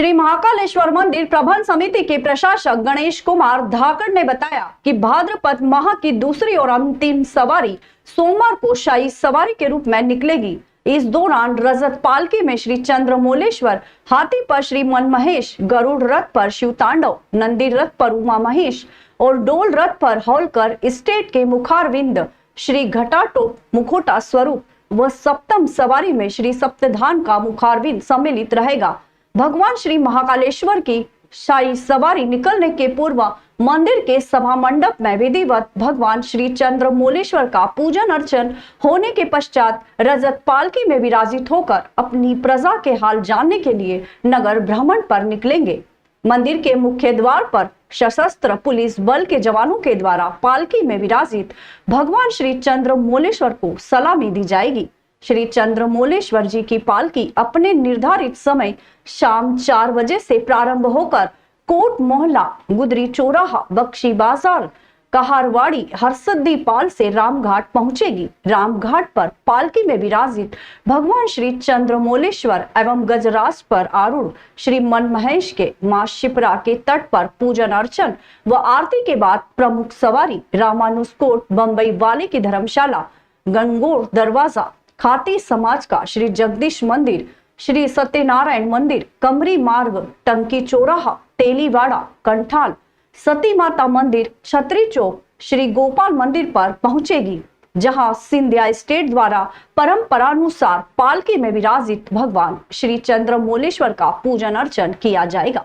श्री महाकालेश्वर मंदिर प्रबंध समिति के प्रशासक गणेश कुमार धाकड़ ने बताया कि भाद्रपद माह की दूसरी और अंतिम सवारी सोमवार को शाही सवारी के रूप में निकलेगी। इस दौरान रजत पालकी में श्री चंद्रमौलेश्वर, हाथी पर श्री मनमहेश, गरुड़ रथ पर शिव तांडव, नंदी रथ पर उमा महेश और डोल रथ पर होलकर स्टेट के मुखारविंद श्री घटाटोप मुखोटा स्वरूप व सप्तम सवारी में श्री सप्तधान का मुखारविंद सम्मिलित रहेगा। भगवान श्री महाकालेश्वर की शाही सवारी निकलने के पूर्व मंदिर के सभा मंडप में विधिवत भगवान श्री चंद्रमौलेश्वर का पूजन अर्चन होने के पश्चात रजत पालकी में विराजित होकर अपनी प्रजा के हाल जानने के लिए नगर भ्रमण पर निकलेंगे। मंदिर के मुख्य द्वार पर सशस्त्र पुलिस बल के जवानों के द्वारा पालकी में विराजित भगवान श्री चंद्रमौलेश्वर को सलामी दी जाएगी। श्री चंद्रमौलेश्वर जी की पालकी अपने निर्धारित समय शाम 4 बजे से प्रारंभ होकर कोट मोहल्ला, गुदरी चौराहा, बख्शी बाजार, कहारवाड़ी, हरसद्दी पाल से रामघाट पहुंचेगी। रामघाट पर पालकी में विराजित भगवान श्री चंद्रमौलेश्वर एवं गजराज पर आरूढ़ श्री मनमहेश के मां शिप्रा के तट पर पूजन अर्चन व आरती के बाद प्रमुख सवारी रामानुजकोट बंबई वाले की धर्मशाला, गंगोर दरवाजा, खाती समाज का श्री जगदीश मंदिर, श्री सत्यनारायण मंदिर, कमरी मार्ग, टंकी चौराहा, तेलीवाड़ा, कंठाल, सती माता मंदिर, छतरी चौक, श्री गोपाल मंदिर पर पहुंचेगी, जहां सिंधिया स्टेट द्वारा परंपरानुसार पालकी में विराजित भगवान श्री चंद्रमौलेश्वर का पूजन अर्चन किया जाएगा।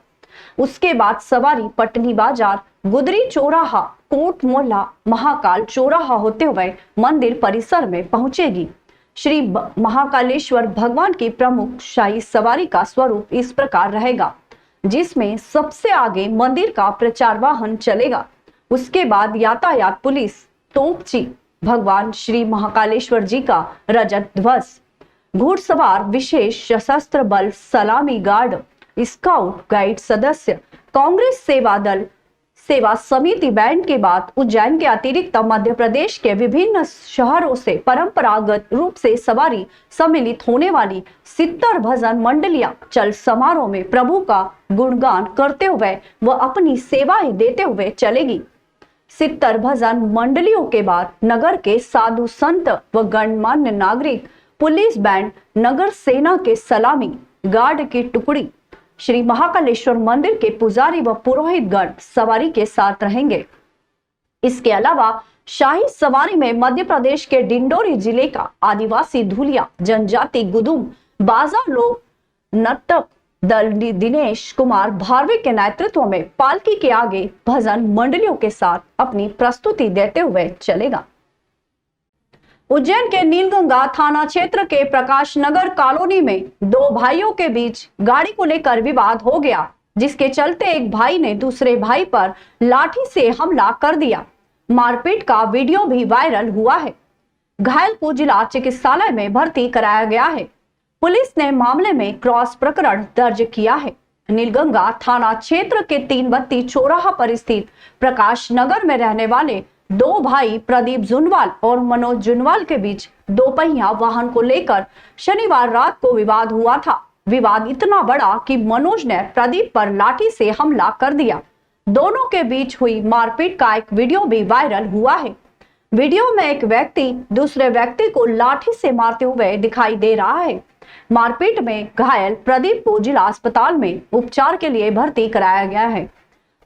उसके बाद सवारी पटनी बाजार, गुदरी चौराहा, कोट मोहल्ला, महाकाल चौराहा होते हुए मंदिर परिसर में पहुंचेगी। श्री महाकालेश्वर भगवान की प्रमुख शाही सवारी का स्वरूप इस प्रकार रहेगा, जिसमें सबसे आगे मंदिर का प्रचार वाहन चलेगा। उसके बाद यातायात पुलिस, तोपची, भगवान श्री महाकालेश्वर जी का रजत ध्वज, घुड़सवार, विशेष सशस्त्र बल, सलामी गार्ड, स्काउट गाइड सदस्य, कांग्रेस सेवा दल, सेवा समिति बैंड के बाद उज्जैन के अतिरिक्त मध्य प्रदेश के विभिन्न शहरों से परंपरागत रूप से सवारी सम्मिलित होने वाली 70 भजन मंडलियां चल समारोह में प्रभु का गुणगान करते हुए व अपनी सेवाएं देते हुए चलेगी। 70 भजन मंडलियों के बाद नगर के साधु संत व गणमान्य नागरिक, पुलिस बैंड, नगर सेना के सलामी गार्ड की टुकड़ी, श्री महाकालेश्वर मंदिर के पुजारी व पुरोहित गण सवारी के साथ रहेंगे। इसके अलावा शाही सवारी में मध्य प्रदेश के डिंडोरी जिले का आदिवासी धुलिया जनजाति गुदुम बाजार लोक नर्तक दल दिनेश कुमार भारवे के नेतृत्व में पालकी के आगे भजन मंडलियों के साथ अपनी प्रस्तुति देते हुए चलेगा। उज्जैन के नीलगंगा थाना क्षेत्र के प्रकाश नगर कॉलोनी में 2 भाइयों के बीच गाड़ी को लेकर विवाद हो गया, जिसके चलते एक भाई ने दूसरे भाई पर लाठी से हमला कर दिया। मारपीट का वीडियो भी वायरल हुआ है। घायल को जिला चिकित्सालय में भर्ती कराया गया है। पुलिस ने मामले में क्रॉस प्रकरण दर्ज किया है। नीलगंगा थाना क्षेत्र के 3 बत्ती चौराहा पर स्थित प्रकाश नगर में रहने वाले 2 भाई प्रदीप जुनवाल और मनोज जुनवाल के बीच 2 पहिया वाहन को लेकर शनिवार रात को विवाद हुआ था। विवाद इतना बड़ा कि मनोज ने प्रदीप पर लाठी से हमला कर दिया। दोनों के बीच हुई मारपीट का एक वीडियो भी वायरल हुआ है। वीडियो में एक व्यक्ति दूसरे व्यक्ति को लाठी से मारते हुए दिखाई दे रहा है। मारपीट में घायल प्रदीप को जिला अस्पताल में उपचार के लिए भर्ती कराया गया है।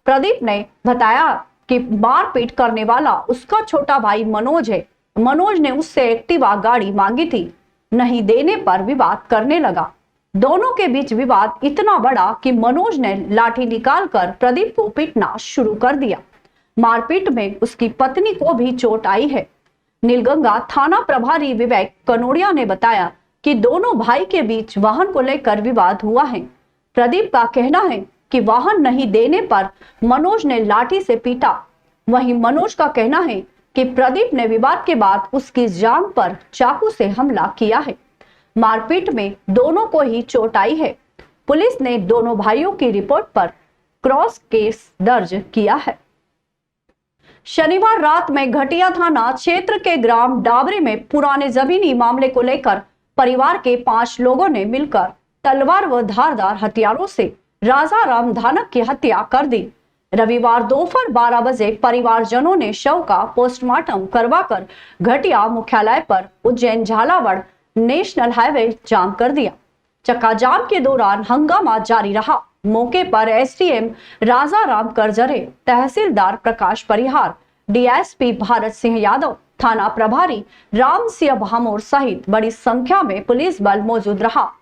प्रदीप ने बताया कि मारपीट करने वाला उसका छोटा भाई मनोज है। मनोज ने उससे एक्टिवा गाड़ी मांगी थी, नहीं देने पर विवाद करने लगा। दोनों के बीच विवाद इतना बड़ा कि मनोज ने लाठी निकालकर प्रदीप को पीटना शुरू कर दिया। मारपीट में उसकी पत्नी को भी चोट आई है। नीलगंगा थाना प्रभारी विवेक कनोड़िया ने बताया कि दोनों भाई के बीच वाहन को लेकर विवाद हुआ है। प्रदीप का कहना है कि वाहन नहीं देने पर मनोज ने लाठी से पीटा। वहीं मनोज का कहना है कि प्रदीप ने विवाद के बाद उसकी जांघ पर चाकू से हमला किया है। मारपीट में दोनों को ही चोट आई है। पुलिस ने दोनों भाइयों की रिपोर्ट पर क्रॉस केस दर्ज किया है। शनिवार रात में घटिया थाना क्षेत्र के ग्राम डाबरे में पुराने जमीनी मामले को लेकर परिवार के 5 लोगों ने मिलकर तलवार व धारदार हथियारों से राजा राम धानक की हत्या कर दी। रविवार दोपहर 12 बजे परिवारजनों ने शव का पोस्टमार्टम करवाकर घटिया मुख्यालय पर उज्जैन झालावाड़ नेशनल हाईवे जाम कर दिया। चक्का जाम के दौरान हंगामा जारी रहा। मौके पर एसडीएम राजा राम करजरे, तहसीलदार प्रकाश परिहार, डीएसपी भारत सिंह यादव, थाना प्रभारी राम सिंह भामोर सहित बड़ी संख्या में पुलिस बल मौजूद रहा।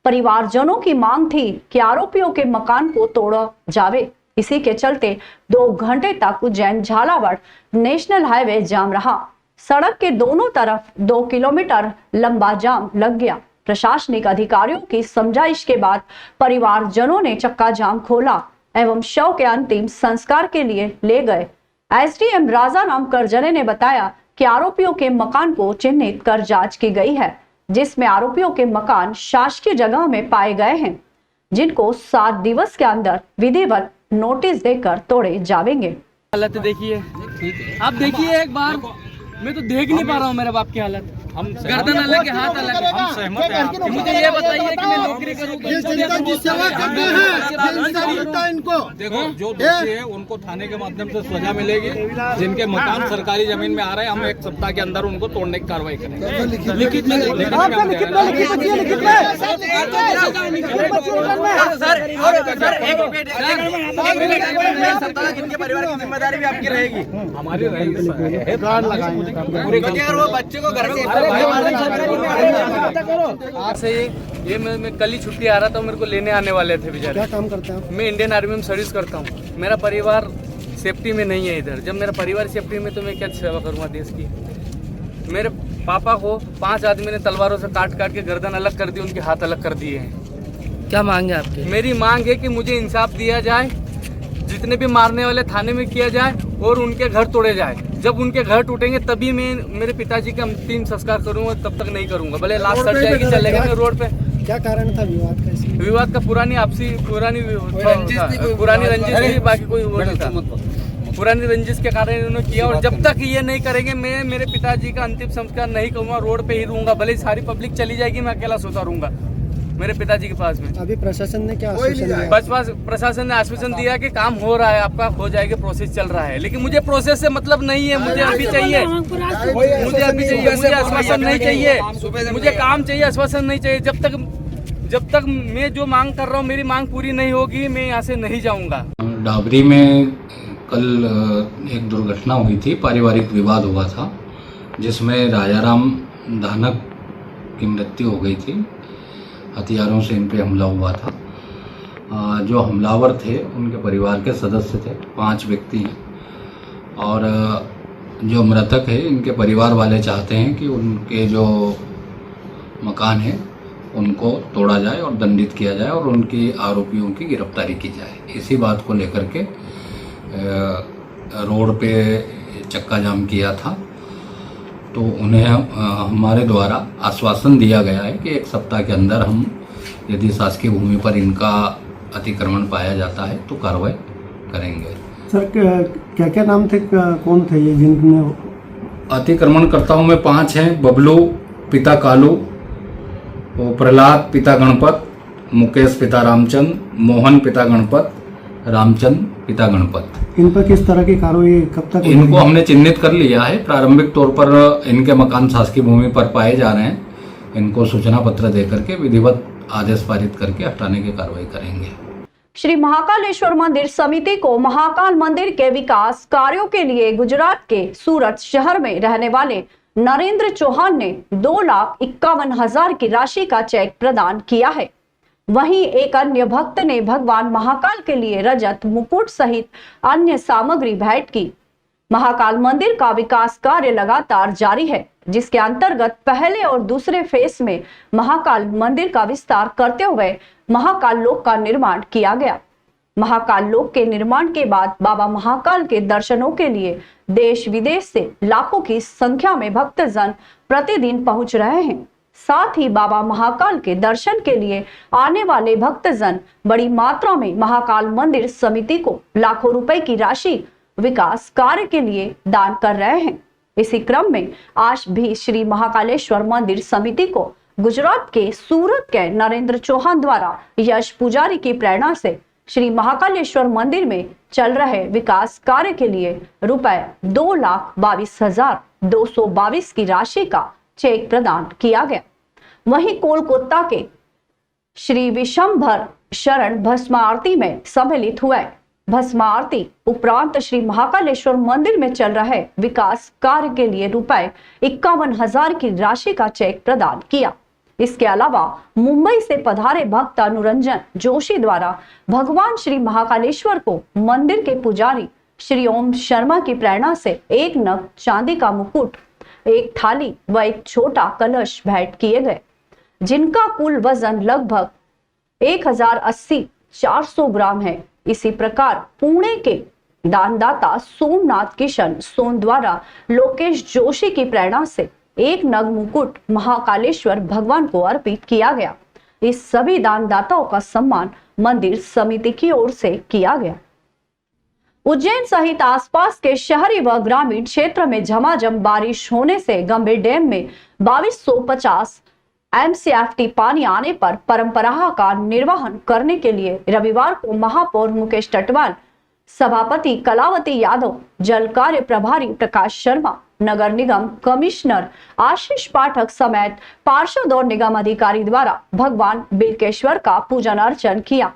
परिवारजनों की मांग थी कि आरोपियों के मकान को तोड़ा जावे। इसी के चलते 2 घंटे तक उज्जैन झालावाड़ नेशनल हाईवे जाम रहा। सड़क के दोनों तरफ 2 किलोमीटर लंबा जाम लग गया। प्रशासनिक अधिकारियों की समझाइश के बाद परिवारजनों ने चक्का जाम खोला एवं शव के अंतिम संस्कार के लिए ले गए। एसडीएम राजा राम करजरे ने बताया कि आरोपियों के मकान को चिन्हित कर जांच की गई है, जिसमें आरोपियों के मकान शासकीय जगह में पाए गए हैं, जिनको 7 दिवस के अंदर विधिवत नोटिस देकर तोड़े जाएंगे। हालत देखिए, आप देखिए एक बार, मैं तो देख नहीं पा रहा हूँ मेरे बाप की हालत। हम गर्दन अलग है, हाथ अलग है। हम सहमत हैं। मुझे ये बताइए कि मैं नौकरी करूँ, ये जनता की सेवा करते हैं इनको। देखो, जो दोषी है उनको थाने के माध्यम से सजा मिलेगी। जिनके मकान सरकारी जमीन में आ रहे हैं, हम 1 सप्ताह के अंदर उनको तोड़ने की कार्रवाई करेंगे। लिखित में परिवार की जिम्मेदारी भी आपकी रहेगी, हमारी रहेगी। बच्चे को घर में से ये मैं कल ही छुट्टी आ रहा था, मेरे को लेने आने वाले थे बेचारे। क्या काम करते हैं? मैं इंडियन आर्मी में सर्विस करता हूँ। मेरा परिवार सेफ्टी में नहीं है इधर। जब मेरा परिवार सेफ्टी में तो मैं क्या सेवा करूँगा देश की। मेरे पापा को 5 आदमी ने तलवारों से काट के गर्दन अलग कर दी, उनके हाथ अलग कर दिए हैं। क्या मांग है आपकी? मेरी मांग है कि मुझे इंसाफ दिया जाए, जितने भी मारने वाले थाने में किया जाए और उनके घर तोड़े जाए। जब उनके घर टूटेंगे तभी मैं मेरे पिताजी का अंतिम संस्कार करूंगा, तब तक नहीं करूंगा। भले लाश सड़ जाएगी, चलेगा मैं रोड पे। क्या कारण था विवाद का? विवाद का पुरानी रंजिश थी, बाकी कोई वो नहीं था। पुरानी रंजिश के कारण इन्होंने किया, और जब तक ये नहीं करेंगे मैं मेरे पिताजी का अंतिम संस्कार नहीं करूंगा। रोड पे ही रहूंगा, भले सारी पब्लिक चली जाएगी, मैं अकेला सोता रहूंगा मेरे पिताजी के पास में। अभी प्रशासन ने क्या आश्वासन दिया? बस प्रशासन ने आश्वासन दिया कि काम हो रहा है, आपका हो जाएगा, प्रोसेस चल रहा है। लेकिन मुझे प्रोसेस से मतलब नहीं है, मुझे अभी चाहिए, मुझे आश्वासन नहीं चाहिए, मुझे काम चाहिए, आश्वासन नहीं चाहिए। जब तक मैं जो मांग कर रहा हूँ, मेरी मांग पूरी नहीं होगी, मैं यहाँ से नहीं जाऊँगा। डाबरी में कल एक दुर्घटना हुई थी, पारिवारिक विवाद हुआ था, जिसमें राजाराम धानक की मृत्यु हो गई थी। हथियारों से इन पे हमला हुआ था। जो हमलावर थे उनके परिवार के सदस्य थे, 5 व्यक्ति हैं। और जो मृतक है, इनके परिवार वाले चाहते हैं कि उनके जो मकान है उनको तोड़ा जाए और दंडित किया जाए और उनकी आरोपियों की गिरफ्तारी की जाए। इसी बात को लेकर के रोड पे चक्का जाम किया था। तो उन्हें हमारे द्वारा आश्वासन दिया गया है कि 1 सप्ताह के अंदर हम, यदि शासकीय भूमि पर इनका अतिक्रमण पाया जाता है तो कार्रवाई करेंगे। सर क्या क्या नाम थे, कौन थे ये जिनने अतिक्रमणकर्ताओं में 5 हैं। बबलू पिता कालू, प्रहलाद पिता गणपत, मुकेश पिता रामचंद, मोहन पिता गणपत, रामचंद पिता गणपत। इन पर किस तरह की कार्रवाई कब तक? इनको हमने चिन्हित कर लिया है। प्रारंभिक तौर पर इनके मकान शासकीय भूमि पर पाए जा रहे हैं। इनको सूचना पत्र देकर के विधिवत आदेश पारित करके हटाने की कार्रवाई करेंगे। श्री महाकालेश्वर मंदिर समिति को महाकाल मंदिर के विकास कार्यों के लिए गुजरात के सूरत शहर में रहने वाले नरेंद्र चौहान ने 2,51,000 की राशि का चेक प्रदान किया है। वहीं एक अन्य भक्त ने भगवान महाकाल के लिए रजत मुकुट सहित अन्य सामग्री भेंट की। महाकाल मंदिर का विकास कार्य लगातार जारी है, जिसके अंतर्गत पहले और दूसरे फेज में महाकाल मंदिर का विस्तार करते हुए महाकाल लोक का निर्माण किया गया। महाकाल लोक के निर्माण के बाद बाबा महाकाल के दर्शनों के लिए देश विदेश से लाखों की संख्या में भक्तजन प्रतिदिन पहुंच रहे हैं। साथ ही बाबा महाकाल के दर्शन के लिए आने वाले भक्तजन बड़ी मात्रा में महाकाल मंदिर समिति को लाखों रुपए की राशि विकास कार्य के लिए दान कर रहे हैं। इसी क्रम में आज भी श्री महाकालेश्वर मंदिर समिति को गुजरात के सूरत के नरेंद्र चौहान द्वारा यश पुजारी की प्रेरणा से श्री महाकालेश्वर मंदिर में चल रहे विकास कार्य के लिए रुपए 2,22,222 की राशि का चेक प्रदान किया गया। वहीं कोलकाता के श्री विशंभर शरण भस्म आरती में सम्मिलित हुए। भस्म आरती उपरांत श्री महाकालेश्वर मंदिर में चल रहे विकास कार्य के लिए रुपए 51,000 की राशि का चेक प्रदान किया। इसके अलावा मुंबई से पधारे भक्त अनुरंजन जोशी द्वारा भगवान श्री महाकालेश्वर को मंदिर के पुजारी श्री ओम शर्मा की प्रेरणा से एक नग चांदी का मुकुट, एक थाली व एक छोटा कलश भेंट किए गए, जिनका कुल वजन लगभग 1080-400 ग्राम है। इसी प्रकार पुणे के दानदाता सोमनाथ किशन सोन द्वारा लोकेश जोशी की प्रेरणा से एक नग मुकुट महाकालेश्वर भगवान को अर्पित किया गया। इस सभी दानदाताओं का सम्मान मंदिर समिति की ओर से किया गया। उज्जैन सहित आसपास के शहरी व ग्रामीण क्षेत्र में झमाझम बारिश होने से गंभीर डैम में 2250 MCFT पानी आने पर परंपरा का निर्वहन करने के लिए रविवार को महापौर मुकेश टटवाल, सभापति कलावती यादव, जल कार्य प्रभारी प्रकाश शर्मा, नगर निगम कमिश्नर आशीष पाठक समेत पार्षद और निगम अधिकारी द्वारा भगवान बिल्केश्वर का पूजन अर्चन किया।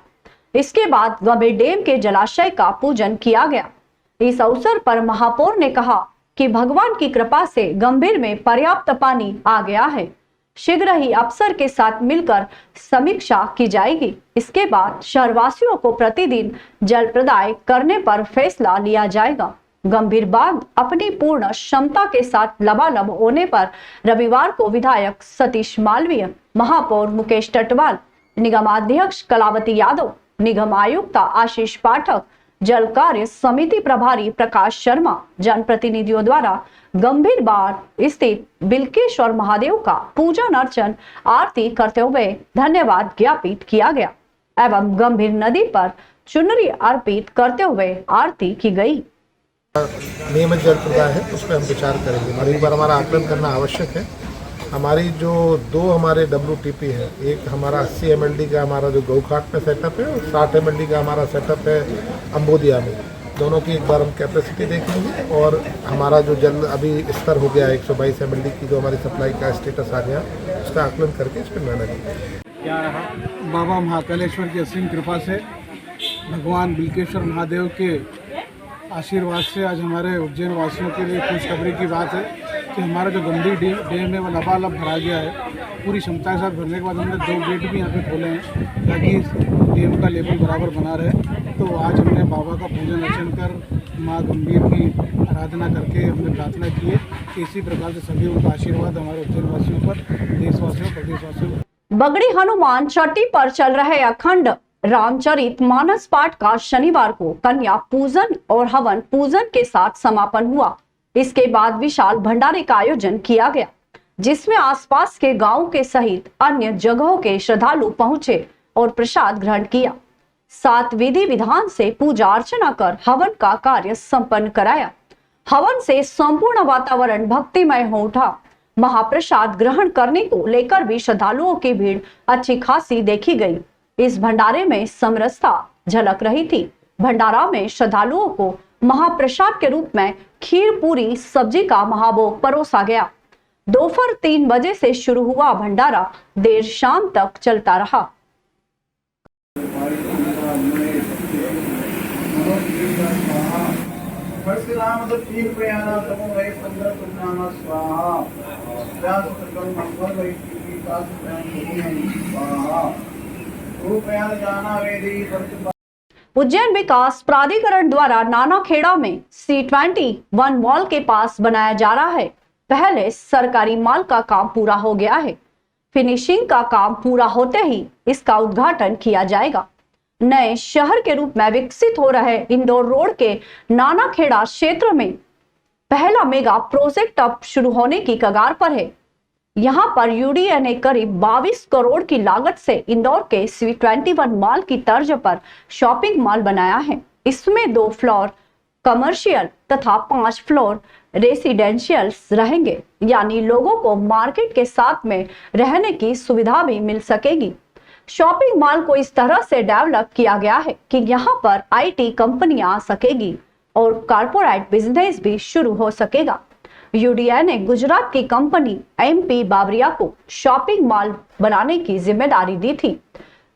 इसके बाद गंभीर डैम के जलाशय का पूजन किया गया। इस अवसर पर महापौर ने कहा कि भगवान की कृपा से गंभीर में पर्याप्त पानी आ गया है। शीघ्र ही अफसर के साथ मिलकर समीक्षा की जाएगी। इसके बाद शहरवासियों को प्रतिदिन जल प्रदाय करने पर फैसला लिया जाएगा। गंभीर बांध अपनी पूर्ण क्षमता के साथ लबालब होने पर रविवार को विधायक सतीश मालवीय, महापौर मुकेश टटवाल, निगमाध्यक्ष कलावती यादव, निगम आयुक्त आशीष पाठक, जल कार्य समिति प्रभारी प्रकाश शर्मा, जनप्रतिनिधियों द्वारा गंभीर बाढ़ स्थित बिल्केश्वर महादेव का पूजन अर्चन आरती करते हुए धन्यवाद ज्ञापित किया गया एवं गंभीर नदी पर चुनरी अर्पित करते हुए आरती की गई। नियमित जल प्रदाय है उस पर हम विचार करेंगे और एक बार हमारा आकलन करना आवश्यक है। हमारी जो दो हमारे WTP है, एक हमारा 80 MLD का हमारा जो गौघाट में सेटअप है और 60 MLD का हमारा सेटअप है अम्बोदिया में। दोनों की एक बार हम कैपेसिटी देखेंगे और हमारा जो जल अभी स्तर हो गया 122 MLD की जो हमारी सप्लाई का स्टेटस आ गया, उसका आकलन करके इस पर निर्णय लेंगे। क्या रहा बाबा महाकालेश्वर की असीम कृपा से, भगवान बिल्केश्वर महादेव के आशीर्वाद से आज हमारे उज्जैन वासियों के लिए खुशखबरी की बात है कि हमारा जो गंभीर डैम है वो लबालब भरा गया है। पूरी क्षमता के साथ भरने के बाद हमने 2 गेट भी यहाँ पे खोले हैं ताकि डैम का लेवल बराबर बना रहे। तो आज हमने बाबा का पूजन अर्चन कर माँ गंभीर की आराधना करके हमने प्रार्थना की है कि इसी प्रकार से सभी उनका आशीर्वाद हमारे उज्जैन वासियों पर, देशवासियों, प्रदेशवासियों पर। बगड़ी हनुमान चट्टी पर चल रहे अखंड रामचरित मानस पाठ का शनिवार को कन्या पूजन और हवन पूजन के साथ समापन हुआ। इसके बाद विशाल भंडारे का आयोजन किया गया, जिसमें आसपास के गांवों के सहित अन्य जगहों के श्रद्धालु पहुंचे और प्रसाद ग्रहण किया। 7 विधि विधान से पूजा अर्चना कर हवन का कार्य संपन्न कराया। हवन से संपूर्ण वातावरण भक्तिमय हो उठा। महाप्रसाद ग्रहण करने को लेकर भी श्रद्धालुओं की भीड़ अच्छी खासी देखी गई। इस भंडारे में समरसता झलक रही थी। भंडारा में श्रद्धालुओं को महाप्रसाद के रूप में खीर पूरी सब्जी का महाभोग परोसा गया। दोपहर 3 बजे से शुरू हुआ भंडारा देर शाम तक चलता रहा। उज्जैन विकास प्राधिकरण द्वारा नानाखेड़ा में C21 मॉल के पास बनाया जा रहा है। पहले सरकारी माल का काम पूरा हो गया है। फिनिशिंग का काम पूरा होते ही इसका उद्घाटन किया जाएगा। नए शहर के रूप में विकसित हो रहे इंदौर रोड के नानाखेड़ा क्षेत्र में पहला मेगा प्रोजेक्ट अब शुरू होने की कगार पर है। यहाँ पर यूडीए ने करीब 22 करोड़ की लागत से इंदौर के C21 मॉल की तर्ज पर शॉपिंग मॉल बनाया है। इसमें 2 फ्लोर कमर्शियल तथा 5 फ्लोर रेसिडेंशियल्स रहेंगे, यानी लोगों को मार्केट के साथ में रहने की सुविधा भी मिल सकेगी। शॉपिंग मॉल को इस तरह से डेवलप किया गया है कि यहाँ पर IT कंपनियां आ सकेगी और कारपोरेट बिजनेस भी शुरू हो सकेगा। UDA ने गुजरात की कंपनी MP बाबरिया को शॉपिंग मॉल बनाने की जिम्मेदारी दी थी।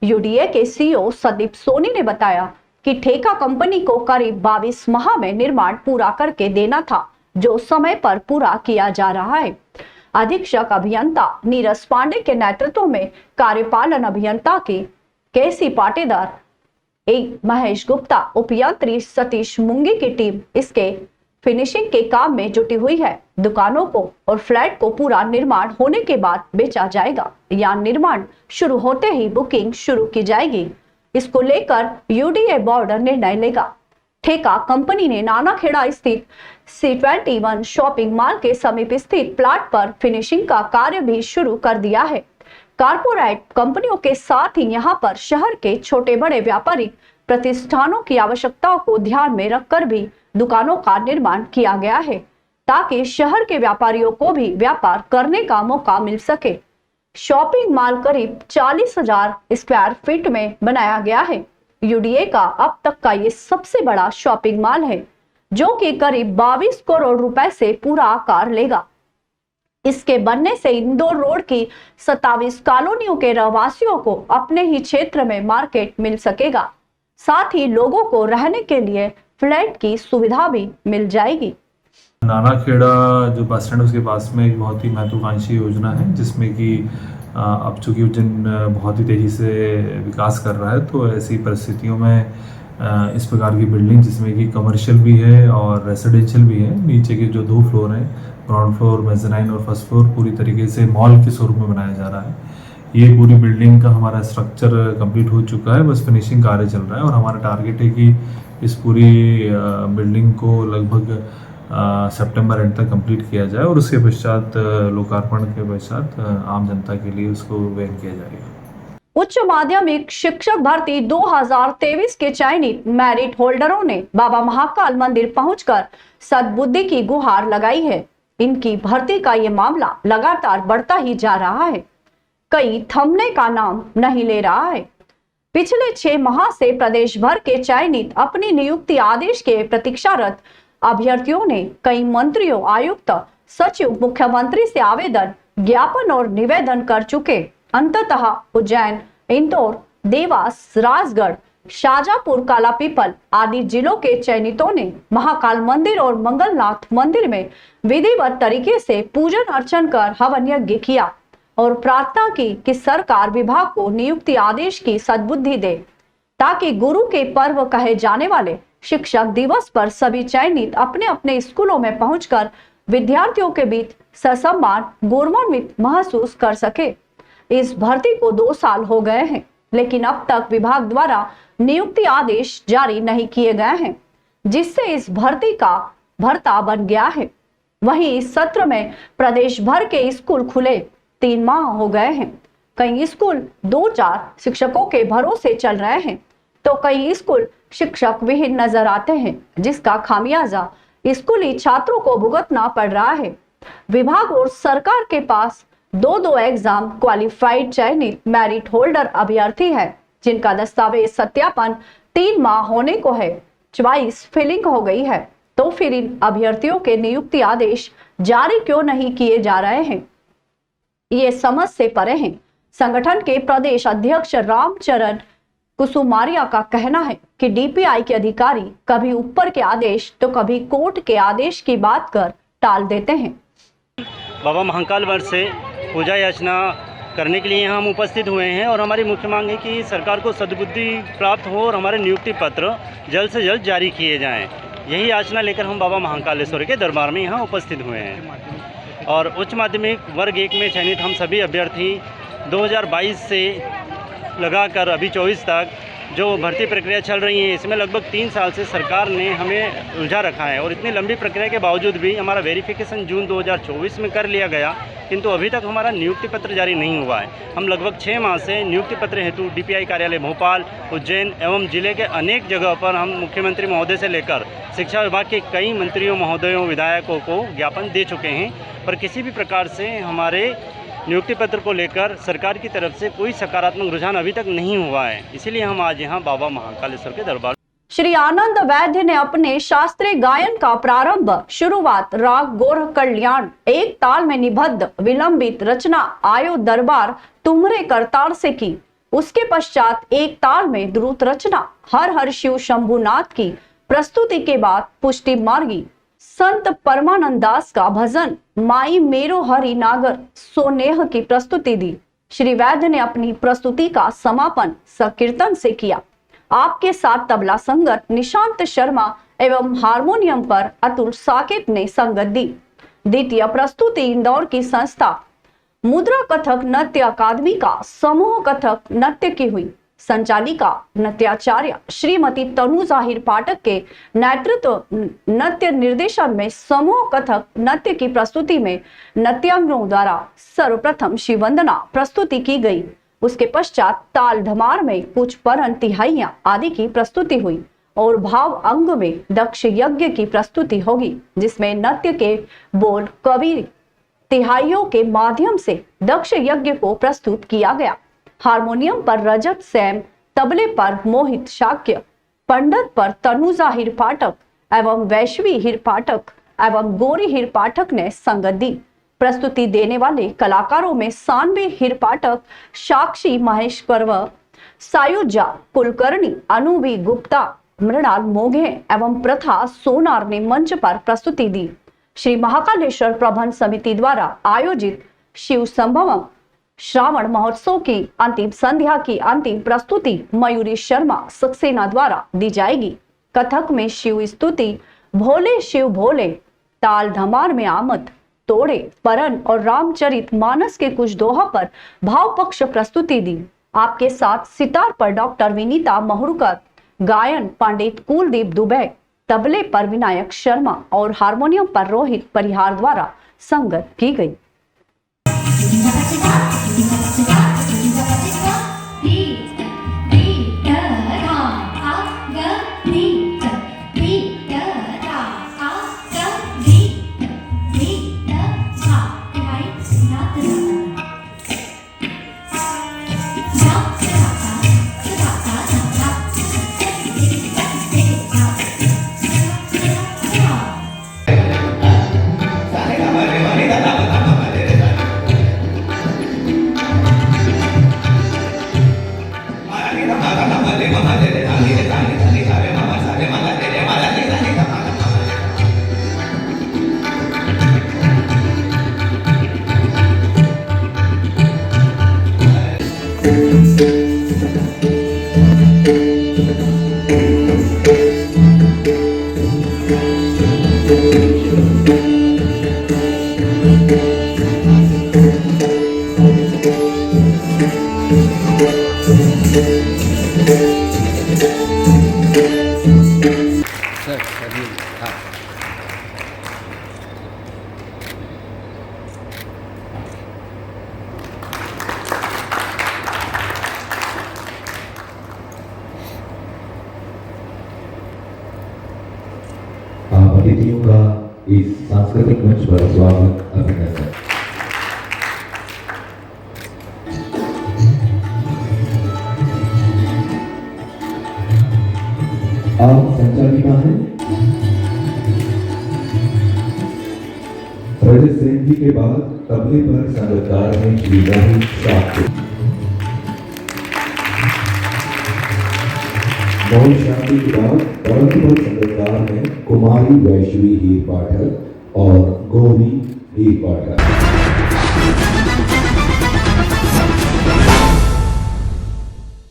UDA के CEO संदीप सोनी ने बताया कि ठेका कंपनी को करीब 22 माह में निर्माण पूरा करके देना था, जो समय पर पूरा किया जा रहा है। अधीक्षक अभियंता नीरज पांडे के नेतृत्व में कार्यपालन अभियंता की केसी पाटीदार, महेश गुप्ता, उपयंत्री सतीश मुंगी की टीम इसके फिनिशिंग के काम में जुटी हुई है। दुकानों को और फ्लैट को पूरा निर्माण होने के बाद बेचा जाएगा या निर्माण शुरू होते ही बुकिंग शुरू की जाएगी। इसको लेकर UDA बोर्ड निर्णय लेगा। ठेका कंपनी ने नानाखेड़ा स्थित C21 शॉपिंग मॉल के समीप स्थित प्लाट पर फिनिशिंग का कार्य भी शुरू कर दिया है। कारपोरेट कंपनियों के साथ ही यहां पर शहर के छोटे बड़े व्यापारिक प्रतिष्ठानों की आवश्यकताओं को ध्यान में रखकर भी दुकानों का निर्माण किया गया है, ताकि शहर के व्यापारियों को भी व्यापार करने का मौका मिल सके। शॉपिंग मॉल करीब 40,000 स्क्वायर फीट में बनाया गया है। UDA का अब तक का ये सबसे बड़ा शॉपिंग मॉल है, जो कि करीब 22 करोड़ रुपए से पूरा आकार लेगा। इसके बनने से इंदौर रोड की 27 कॉलोनियों के रहवासियों को अपने ही क्षेत्र में मार्केट मिल सकेगा। साथ ही लोगों को रहने के लिए फ्लैट की सुविधा भी मिल जाएगी। नानाखेड़ा जो बस स्टैंड उसके पास में एक बहुत ही महत्वाकांक्षी योजना है, जिसमें कि अब चूंकि उज्जैन बहुत ही तेज़ी से विकास कर रहा है, तो ऐसी परिस्थितियों में इस प्रकार की बिल्डिंग जिसमें कि कमर्शियल भी है और रेसिडेंशियल भी है, नीचे के जो 2 फ्लोर हैं, ग्राउंड फ्लोर, मेज़नाइन और फर्स्ट फ्लोर, पूरी तरीके से मॉल के स्वरूप में बनाया जा रहा है। ये पूरी बिल्डिंग का हमारा स्ट्रक्चर कंप्लीट हो चुका है, बस फिनिशिंग कार्य चल रहा है और हमारा टारगेट है कि इस पूरी बिल्डिंग को लगभग सितंबर एंड तक कंप्लीट किया जाए और उसके पश्चात लोकार्पण के पश्चात आम जनता के लिए उसको वेन किया जाएगा। उच्च माध्यमिक शिक्षक भर्ती 2023 के चयनित मेरिट होल्डरों ने बाबा महाकाल मंदिर पहुंचकर सद्बुद्धि की गुहार लगाई है। इनकी भर्ती का ये मामला लगातार बढ़ता ही जा रहा है, कहीं थमने का नाम नहीं ले रहा है। पिछले 6 माह से प्रदेश भर के चयनित अपनी नियुक्ति आदेश के प्रतीक्षारत अभ्यर्थियों ने कई मंत्रियों, आयुक्त, सचिव, मुख्यमंत्री से आवेदन, ज्ञापन और निवेदन कर चुके। अंततः उज्जैन, इंदौर, देवास, राजगढ़, शाजापुर, कालापीपल आदि जिलों के चयनितों ने महाकाल मंदिर और मंगलनाथ मंदिर में विधिवत तरीके से पूजन अर्चन कर हवन यज्ञ किया और प्रार्थना की कि सरकार विभाग को नियुक्ति आदेश की सद्बुद्धि दे, ताकि गुरु के पर्व कहे जाने वाले शिक्षक दिवस पर सभी चयनित अपने अपने स्कूलों में पहुंचकर विद्यार्थियों के बीच ससम्मान गौरवान्वित महसूस कर सके। इस भर्ती को 2 साल हो गए हैं, लेकिन अब तक विभाग द्वारा नियुक्ति आदेश जारी नहीं किए गए हैं, जिससे इस भर्ती का भरता बन गया है। वहीं इस सत्र में प्रदेश भर के स्कूल खुले 3 माह हो गए हैं। कई स्कूल 2-4 शिक्षकों के भरोसे चल रहे हैं, तो कई स्कूल शिक्षक विहीन नजर आते हैं, जिसका खामियाजा स्कूली छात्रों को भुगतना पड़ रहा है। विभाग और सरकार के पास 2 एग्जाम क्वालिफाइड चयनित मेरिट होल्डर अभ्यर्थी है, जिनका दस्तावेज सत्यापन 3 माह होने को है। चॉइस फिलिंग हो गई है, तो फिर इन अभ्यर्थियों के नियुक्ति आदेश जारी क्यों नहीं किए जा रहे हैं, ये समझ से परे हैं। संगठन के प्रदेश अध्यक्ष रामचरण कुसुमारिया का कहना है कि DPI के अधिकारी कभी ऊपर के आदेश तो कभी कोर्ट के आदेश की बात कर टाल देते हैं। बाबा महाकाल वर्ष से पूजा याचना करने के लिए हम उपस्थित हुए हैं और हमारी मुख्य मांग है कि सरकार को सद्बुद्धि प्राप्त हो और हमारे नियुक्ति पत्र जल्द से जल्द जारी किए जाएं। यही याचना लेकर हम बाबा महाकालेश्वर के दरबार में यहाँ उपस्थित हुए हैं। और उच्च माध्यमिक वर्ग 1 में चयनित हम सभी अभ्यर्थी 2022 से लगाकर अभी 24 तक जो भर्ती प्रक्रिया चल रही है इसमें लगभग 3 साल से सरकार ने हमें उलझा रखा है और इतनी लंबी प्रक्रिया के बावजूद भी हमारा वेरिफिकेशन जून 2024 में कर लिया गया, किंतु अभी तक हमारा नियुक्ति पत्र जारी नहीं हुआ है। हम लगभग 6 माह से नियुक्ति पत्र हेतु DPI कार्यालय भोपाल, उज्जैन एवं जिले के अनेक जगह पर हम मुख्यमंत्री महोदय से लेकर शिक्षा विभाग के कई मंत्रियों महोदयों विधायकों को ज्ञापन दे चुके हैं, पर किसी भी प्रकार से हमारे नियुक्ति पत्र को लेकर सरकार की तरफ से कोई सकारात्मक रुझान अभी तक नहीं हुआ है। इसीलिए हम आज यहाँ बाबा महाकालेश्वर के दरबार। श्री आनंद वैद्य ने अपने शास्त्रीय गायन का प्रारंभ शुरुआत राग गोरख कल्याण एक ताल में निबद्ध विलंबित रचना आयो दरबार तुमरे करतार से की। उसके पश्चात एक ताल में द्रुत रचना हर हर शिव शंभुनाथ की प्रस्तुति के बाद पुष्टि मार्गी संत परमानंद दास का भजन माई मेरो हरि नागर सोनेह की प्रस्तुति दी। श्री वैद्य ने अपनी प्रस्तुति का समापन संकीर्तन से किया। आपके साथ तबला संगत निशांत शर्मा एवं हारमोनियम पर अतुल साकेत ने संगत दी। द्वितीय प्रस्तुति इंदौर की संस्था मुद्रा कथक नृत्य अकादमी का समूह कथक नृत्य की हुई। संचालिका नृत्याचार्य श्रीमती तनु जाहिर पाठक के नेतृत्व नृत्य निर्देशन में समूह कथक नृत्य की प्रस्तुति में नृत्यांगनों द्वारा सर्वप्रथम शिव वंदना प्रस्तुति की गई। उसके पश्चात ताल धमार में कुछ परन तिहाइयां आदि की प्रस्तुति हुई और भाव अंग में दक्ष यज्ञ की प्रस्तुति होगी, जिसमें नृत्य के बोल कवि तिहाइयों के माध्यम से दक्ष यज्ञ को प्रस्तुत किया गया। हारमोनियम पर रजत सैम, तबले पर मोहित शाक्य, पंडित पर तनु जाहिर पाठक एवं वैश्वी हिर पाठक एवं गोरी हिर पाठक ने संगत दी। प्रस्तुति देने वाले कलाकारों में सानवी हिर पाठक, साक्षी महेश पर्व, सायुजा कुलकर्णी, अनुभवी गुप्ता, मृणाल मोघे एवं प्रथा सोनार ने मंच पर प्रस्तुति दी। श्री महाकालेश्वर प्रबंध समिति द्वारा आयोजित शिव संभवम श्रावण महोत्सव की अंतिम संध्या की अंतिम प्रस्तुति मयूरी शर्मा सक्सेना द्वारा दी जाएगी। कथक में शिव स्तुति भोले शिव भोले, ताल धमार में आमद, तोड़े, परन और रामचरित मानस के कुछ दोहा पर भाव पक्ष प्रस्तुति दी। आपके साथ सितार पर डॉक्टर विनीता महुरकर, गायन पंडित कुलदीप दुबे, तबले पर विनायक शर्मा और हारमोनियम पर रोहित परिहार द्वारा संगत की गई। अतिथियों का इस सांस्कृतिक मंच पर स्वागत, अभिनंदन। आप संचालिका हैं रजत सेन जी के बाद तबले पर संगतकार हैं श्री मोहित शाक्य। मोहित शाक्य के बाद परंतु पर संगतकार हैं कुमारी वैश्वी हीर पाठक और गौरी हीर पाठक।